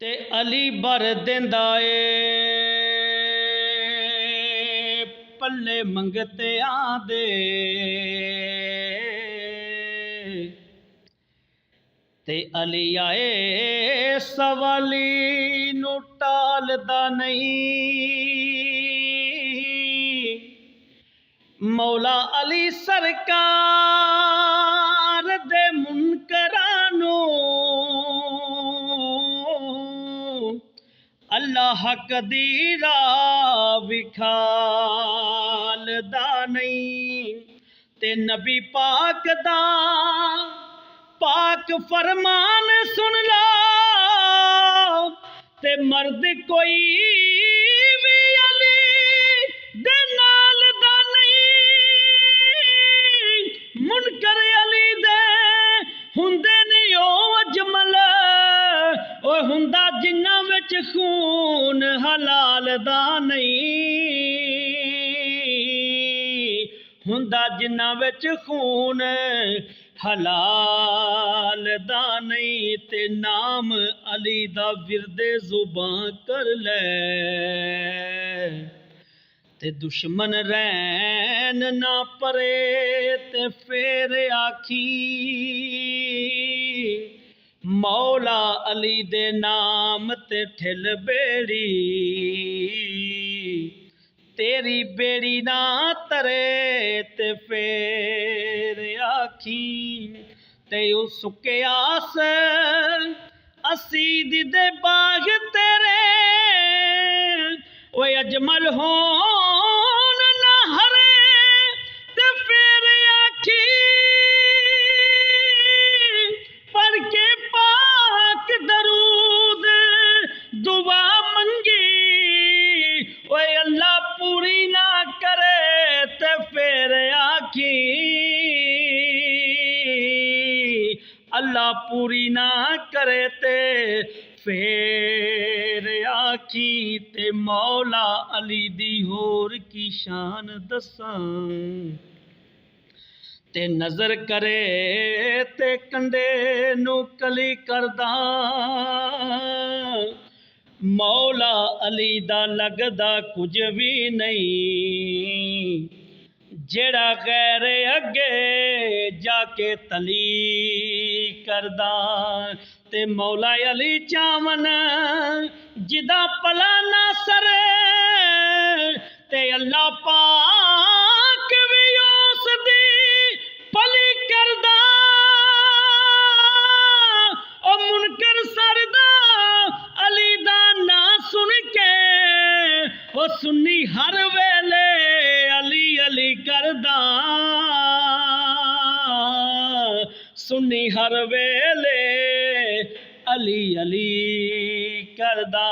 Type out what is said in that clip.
ते अली भर देंदा ए पल्ले मंगतियां दे। ते अली आए सवाली नू टालदा नहीं। मौला अली सरकार दे मुनकरां नू अल्लाह हक दी राह विखालदा नहीं। ते नबी पाक दा पाक फरमान सुन लो ते मर्द कोई भी अली दे नाल दा नहीं। मुनकर अली दे हुंदे नहीं ओ अजमल ओ हुंदा जिन्हां विच खून हलाल दा नहीं। हुंदा जिन्हां विच खून हलाल दा नहीं। ते नाम अली दा विरदे जुबां कर ले ते दुश्मन रैन ना परे ते फिर आखी मौला अली दे नाम ते ठिल बेड़ी। तेरी बेड़ी ना तरे ते फिर आखी ते उस सुके आस असीद दे बाग तेरे ओए अजमल होन ना हरे ते फिर आखी पढ़ के पाक दरूद दुआ मंगी ओए अल्लाह पूरी ना करे ते फिर आखी अल्लाह पूरी ना करे ते फिर आखी। ते मौला अली दी होर की शान दसां ते नजर करे ते कंडे नू कली करदा। मौला अली दा लगदा कुछ भी नहीं जेड़ा गैर अगे जाके तली करदा। ते मौला अली चावन जिदा पला ना सरे ते अल्लाह पाक भी उस दी पली करदा। ओ मुनकर सरदा अली दा ना सुन के ओ सुन्नी हर वेले अली अली करदा। सुन्नी हर वेले अली अली करदा।